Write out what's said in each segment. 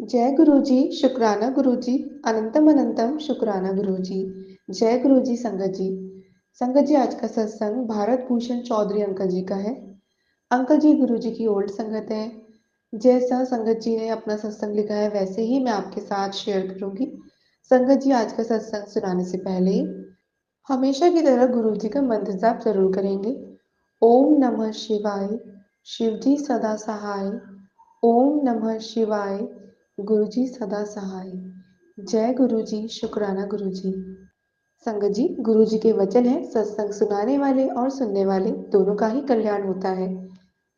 जय गुरुजी, शुक्राना गुरुजी, अनंतम अनंतम शुक्राना गुरुजी। जय गुरुजी संगत जी। संगत जी, आज का सत्संग भारत भूषण चौधरी अंकल जी का है। अंकल जी गुरुजी की ओल्ड संगत है। जैसा संगत जी ने अपना सत्संग लिखा है वैसे ही मैं आपके साथ शेयर करूंगी। संगत जी, आज का सत्संग सुनाने से पहले हमेशा की तरह गुरुजी का मंत्र जाप जरूर करेंगे। ओम नमः शिवाय, शिवजी सदा सहाय। ओम नमः शिवाय, गुरुजी सदा सहाय। जय गुरुजी, शुक्राना गुरुजी। संगत जी, गुरुजी के वचन है, सत्संग सुनाने वाले और सुनने वाले दोनों का ही कल्याण होता है।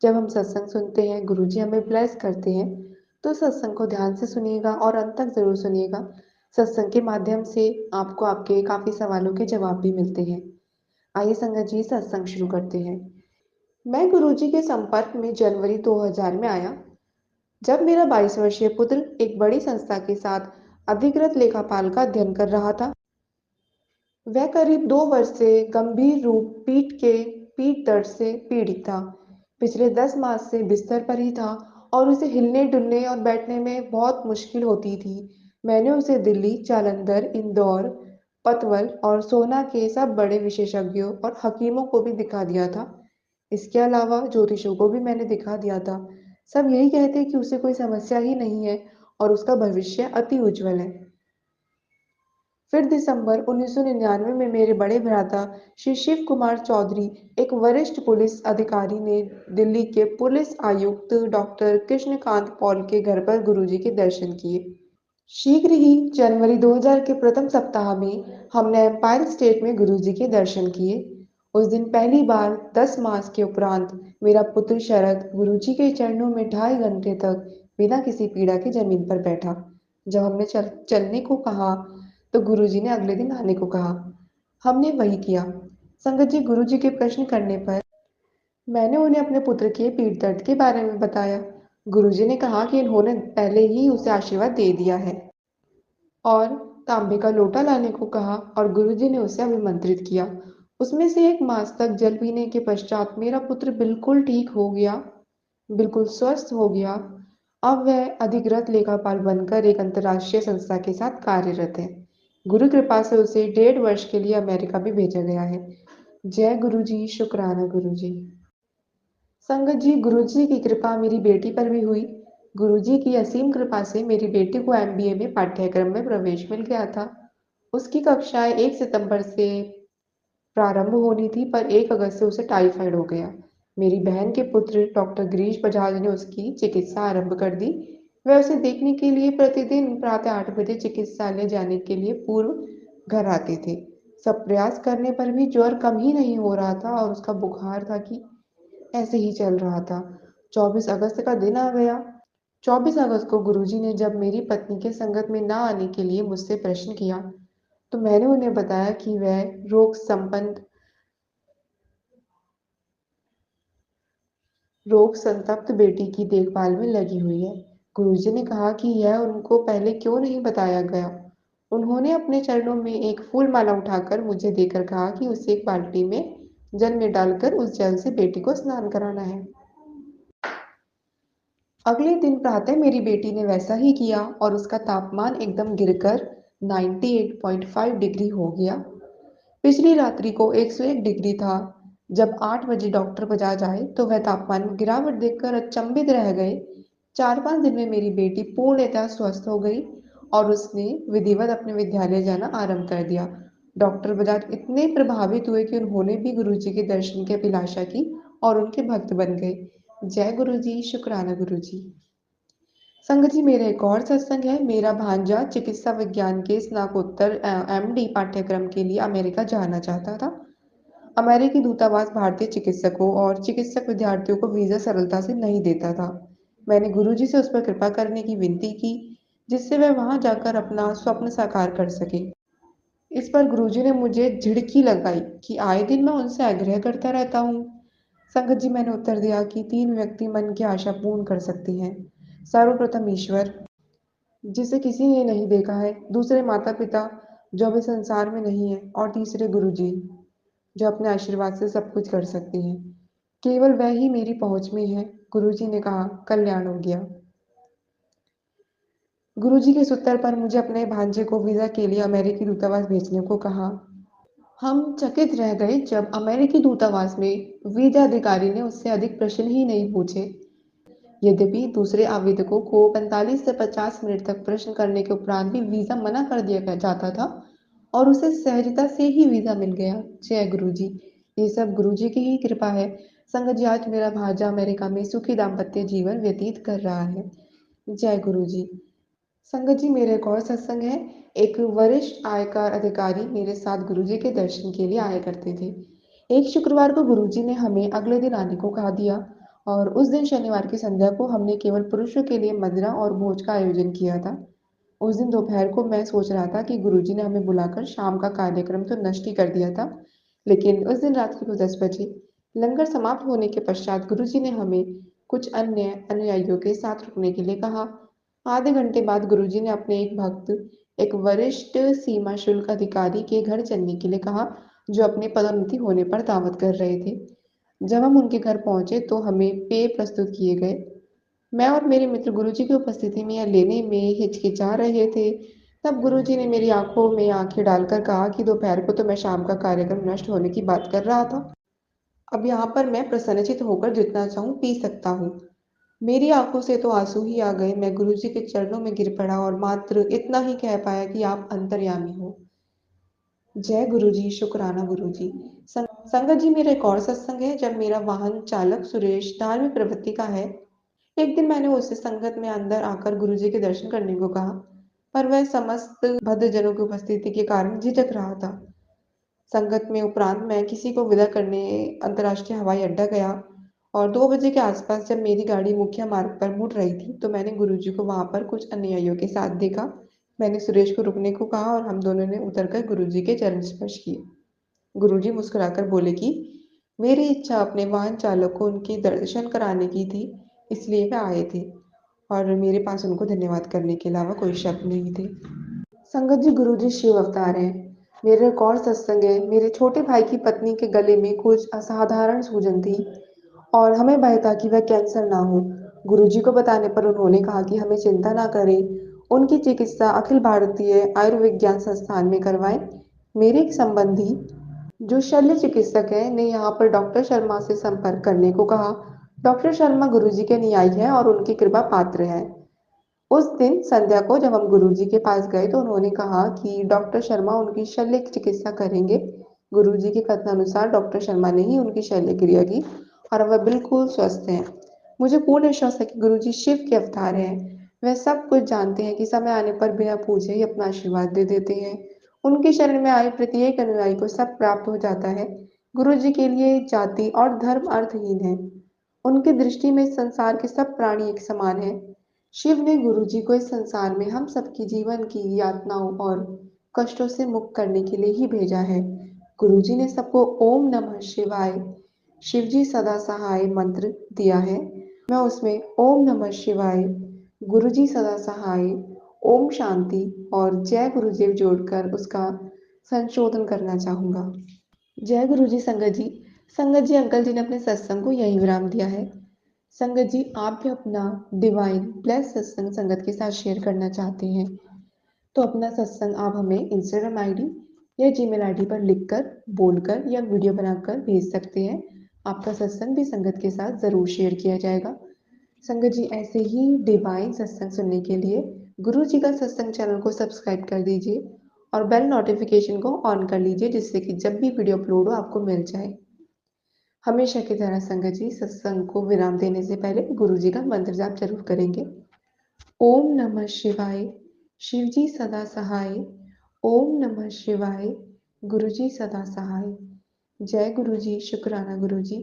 जब हम सत्संग सुनते हैं, गुरुजी हमें ब्लेस करते हैं, तो सत्संग को ध्यान से सुनिएगा और अंत तक जरूर सुनिएगा। सत्संग के माध्यम से आपको आपके काफी सवालों के जवाब भी मिलते हैं। आइए संगत जी, सत्संग शुरू करते हैं। मैं गुरुजी के संपर्क में जनवरी 2000 में आया, जब मेरा 22 वर्षीय पुत्र एक बड़ी संस्था के साथ अधिकृत लेखापाल का अध्ययन कर रहा था। वह करीब 2 वर्ष से गंभीर रूप पीठ दर्द से पीड़ित था। पिछले 10 मास से बिस्तर पर ही था और उसे हिलने डुलने और बैठने में बहुत मुश्किल होती थी। मैंने उसे दिल्ली, जालंधर, इंदौर, पतवल और सोना के सब बड़े विशेषज्ञों और हकीमों को भी दिखा दिया था। इसके अलावा ज्योतिषों को भी मैंने दिखा दिया था। सब यही कहते कि उसे कोई समस्या ही नहीं है और उसका भविष्य अति उज्जवल है। फिर दिसंबर 1999 में मेरे बड़े भ्राता श्री शिव कुमार चौधरी, एक वरिष्ठ पुलिस अधिकारी ने दिल्ली के पुलिस आयुक्त डॉक्टर कृष्णकांत पॉल के घर पर गुरुजी के दर्शन किए। शीघ्र ही जनवरी 2000 के प्रथम सप्ताह में हमने एम्पायर स्टेट में गुरुजी के दर्शन किए। उस दिन पहली बार 10 मास के उपरांत मेरा पुत्र शरद गुरुजी के चरणों में 2.5 घंटे तक बिना किसी पीड़ा के जमीन पर बैठा। जब हमने चलने को कहा तो गुरुजी ने अगले दिन आने को कहा। हमने वही किया। संगत जी, गुरुजी के प्रश्न करने पर मैंने उन्हें अपने पुत्र के पीठ दर्द के बारे में बताया। गुरुजी ने कहा कि इन्होंने पहले ही उसे आशीर्वाद दे दिया है और तांबे का लोटा लाने को कहा और गुरुजी ने उसे अभिमंत्रित किया। उसमें से 1 मास तक जल पीने के पश्चात मेरा पुत्र बिल्कुल ठीक हो गया, बिल्कुल स्वस्थ हो गया। अब वह अधिकृत लेखापाल बनकर एक अंतर्राष्ट्रीय संस्था के साथ कार्यरत है। गुरु कृपा से उसे 1.5 वर्ष के लिए अमेरिका भी भेजा गया है। जय गुरु जी, शुक्राना गुरु जी। संगत जी, गुरु जी की कृपा मेरी बेटी पर भी हुई। गुरु जी की असीम कृपा से मेरी बेटी को एमबीए में पाठ्यक्रम में प्रवेश मिल गया था। उसकी कक्षाएं 1 सितंबर से प्रारंभ होनी थी, पर 1 अगस्त से उसे टाइफाइड हो गया। मेरी बहन के पुत्र डॉक्टर गिरीश बजाज ने उसकी चिकित्सा आरंभ कर दी। वह उसे देखने के लिए प्रतिदिन प्रातः 8 बजे चिकित्सालय जाने के लिए पूर्व घर आते थे। सब प्रयास करने पर भी ज्वर कम ही नहीं हो रहा था और उसका बुखार था कि ऐसे ही चल रहा था। 24 अगस्त का दिन आ गया। 24 अगस्त को गुरुजी ने जब मेरी पत्नी के संगत में ना आने के लिए मुझसे प्रश्न किया, तो मैंने उन्हें बताया कि वह रोग संतप्त बेटी की देखभाल में लगी हुई है। गुरुजी ने कहा कि यह उनको पहले क्यों नहीं बताया गया। उन्होंने अपने चरणों में एक फूल माला उठाकर मुझे देकर कहा कि उसे एक बाल्टी में जल में डालकर उस जल से बेटी को स्नान कराना है। अगले दिन प्रातः मेरी बेटी ने वैसा ही किया और उसका तापमान एकदम गिरकर 98.5 डिग्री हो गया। पिछली रात्रि को 101 डिग्री था। जब 8 बजे डॉक्टर बजाज आए तो वह तापमान में गिरावट देखकर अचंभित रह गए। 4-5 दिन में मेरी बेटी पूर्णतः स्वस्थ हो गई और उसने विधिवत अपने विद्यालय जाना आरंभ कर दिया। डॉक्टर बजाज इतने प्रभावित हुए कि उन्होंने भी गुरुजी के दर्शन की अभिलाषा की और उनके भक्त बन गए। जय गुरुजी, शुक्राना गुरुजी। संगत जी, मेरा एक और सत्संग है। मेरा भांजा चिकित्सा विज्ञान के स्नातकोत्तर एमडी पाठ्यक्रम के लिए अमेरिका जाना चाहता था। अमेरिकी दूतावास भारतीय चिकित्सकों और चिकित्सक विद्यार्थियों को वीजा सरलता से नहीं देता था। मैंने गुरुजी से उस पर कृपा करने की विनती की, जिससे वह वहां जाकर अपना स्वप्न साकार कर सके। इस पर गुरुजी ने मुझे झिड़की लगाई कि आए दिन मैं उनसे आग्रह करता रहता हूँ। संगत जी, मैंने उत्तर दिया कि 3 व्यक्ति मन की आशा पूर्ण कर सकते हैं। सर्वप्रथम ईश्वर, जिसे किसी ने नहीं देखा है। दूसरे माता पिता, जो अभी संसार में नहीं है। और तीसरे गुरुजी, जो अपने आशीर्वाद से सब कुछ कर सकते हैं। केवल वह ही मेरी पहुंच में है। गुरुजी ने कहा, कल्याण हो गया। गुरुजी के इस उत्तर पर मुझे अपने भांजे को वीज़ा के लिए अमेरिकी दूतावास भेजने को कहा। हम चकित रह गए जब अमेरिकी दूतावास में वीज़ा अधिकारी ने उससे अधिक प्रश्न ही नहीं पूछे। यद्यपि दूसरे आवेदकों को 45 से 50 मिनट तक प्रश्न करने के उपरांत भी वीज़ा मना कर दिया जाता था और उसे सहजता से ही वीज़ा मिल गया। जय गुरुजी। ये सब गुरुजी की ही कृपा है। संगत जी, आज मेरा भांजा अमेरिका में सुखी दाम्पत्य जीवन व्यतीत कर रहा है। जय गुरुजी। संगत जी, मेरा एक और सत्संग है। एक वरिष्ठ आयकर अधिकारी मेरे साथ गुरुजी के दर्शन के लिए आया करते थे। एक शुक्रवार को गुरुजी ने हमें अगले दिन आने को कहा दिया और उस दिन शनिवार की संध्या को हमने केवल पुरुषों के लिए मदिरा और भोज का आयोजन किया था। उस दिन दोपहर को मैं सोच रहा था कि गुरुजी ने हमें बुलाकर शाम का कार्यक्रम तो नष्ट ही कर दिया था, लेकिन उस दिन रात को 10 बजे लंगर समाप्त होने के पश्चात गुरुजी ने हमें कुछ अन्य अनुयायियों के साथ रुकने के लिए कहा। आधे घंटे बाद गुरुजी ने अपने एक भक्त, एक वरिष्ठ सीमा शुल्क अधिकारी के घर चलने के लिए कहा, जो अपने पदोन्नति होने पर दावत कर रहे थे। जब हम उनके घर पहुंचे तो हमें पेय प्रस्तुत किए गए। मैं और मेरे मित्र गुरुजी की उपस्थिति में यह लेने में हिचकिचा रहे थे। तब गुरुजी ने मेरी आंखों में आंखें डालकर कहा कि दोपहर को तो मैं शाम का कार्यक्रम नष्ट होने की बात कर रहा था। अब यहाँ पर मैं प्रसन्नचित्त होकर जितना चाहूँ पी सकता हूँ। मेरी आंखों से तो आंसू ही आ गए। मैं गुरुजी के चरणों में गिर पड़ा और मात्र इतना ही कह पाया कि आप अंतर्यामी हो। जय गुरुजी, शुक्राना गुरुजी। संगत जी, मेरा एक और सत्संग है जब मेरा वाहन चालक सुरेश धार्मिक प्रवृत्ति का है। एक दिन मैंने उससे संगत में अंदर आकर गुरुजी के दर्शन करने को कहा, पर वह समस्त भद्रजनों की उपस्थिति के कारण झिझक रहा था। संगत में उपरांत मैं किसी को विदा करने अंतर्राष्ट्रीय हवाई अड्डा गया और 2 बजे के आसपास जब मेरी गाड़ी मुख्य मार्ग पर मुड़ रही थी तो मैंने गुरुजी को वहां पर कुछ अनुयायियों के साथ देखा। मैंने सुरेश को रुकने को कहा और हम दोनों ने उतरकर गुरुजी के चरण स्पर्श किए। गुरुजी मुस्कुराकर बोले कि मेरी इच्छा अपने वाहन चालक को उनके दर्शन कराने की थी, इसलिए वे आए थे और मेरे पास उनको धन्यवाद करने के अलावा कोई शब्द नहीं थे। संगत जी, गुरुजी शिव अवतार हैं। मेरा एक और सत्संग है। मेरे छोटे भाई की पत्नी के गले में कुछ असाधारण सूजन थी और हमें भय था कि वह कैंसर ना हो। गुरुजी को बताने पर उन्होंने कहा कि हमें चिंता ना करें, उनकी चिकित्सा अखिल भारतीय आयुर्विज्ञान संस्थान में करवाएं। मेरे एक संबंधी जो शल्य चिकित्सक है ने यहाँ पर डॉक्टर शर्मा से संपर्क करने को कहा। डॉक्टर शर्मा गुरुजी के अनुयायी हैं और उनकी कृपा पात्र हैं। उस दिन संध्या को जब हम गुरुजी के पास गए तो उन्होंने कहा कि डॉक्टर शर्मा उनकी शल्य चिकित्सा करेंगे। गुरुजी के कथनानुसार डॉक्टर शर्मा ने ही उनकी शल्य क्रिया की और वह बिल्कुल स्वस्थ हैं। मुझे पूर्ण विश्वास है कि गुरुजी शिव के अवतार हैं। वह सब कुछ जानते हैं कि समय आने पर बिना पूछे ही अपना आशीर्वाद दे देते हैं। उनके शरण में आए प्रत्येक अनुयायी को सब प्राप्त हो जाता है। गुरुजी के लिए जाति और धर्म अर्थहीन है। उनकी दृष्टि में इस संसार के सब प्राणी एक समान है। शिव ने गुरुजी को इस संसार में हम सबकी जीवन की यातनाओं और कष्टों से मुक्त करने के लिए ही भेजा है। गुरुजी ने सबको ओम नमः शिवाय, शिवजी सदा सहाय मंत्र दिया है। मैं उसमें ओम नमः शिवाय, गुरुजी सदा सहाय, ओम शांति और जय गुरुदेव जोड़कर उसका संशोधन करना चाहूंगा। जय गुरुजी। संगत जी, संगत जी, अंकल जी ने अपने सत्संग को यही विराम दिया है। संगत जी, आप भी अपना डिवाइन प्लस सत्संग संगत के साथ शेयर करना चाहते हैं तो अपना सत्संग आप हमें इंस्टाग्राम आईडी या जीमेल आईडी पर लिखकर, बोलकर या वीडियो बनाकर भेज सकते हैं। आपका सत्संग भी संगत के साथ जरूर शेयर किया जाएगा। संगत जी, ऐसे ही डिवाइन सत्संग सुनने के लिए गुरु जी का सत्संग चैनल को सब्सक्राइब कर दीजिए और बेल नोटिफिकेशन को ऑन कर लीजिए, जिससे कि जब भी वीडियो अपलोड हो आपको मिल जाए। हमेशा की तरह संगत जी, सत्संग को विराम देने से पहले गुरु जी का मंत्र जाप जरूर करेंगे। ओम नमः शिवाय, शिवजी सदा सहाय। ओम नमः शिवाय, गुरुजी सदा सहाय। जय गुरुजी, शुक्राना गुरुजी।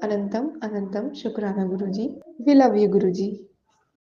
अनंतम अनंतम शुक्राना Guruji. We love you Guruji.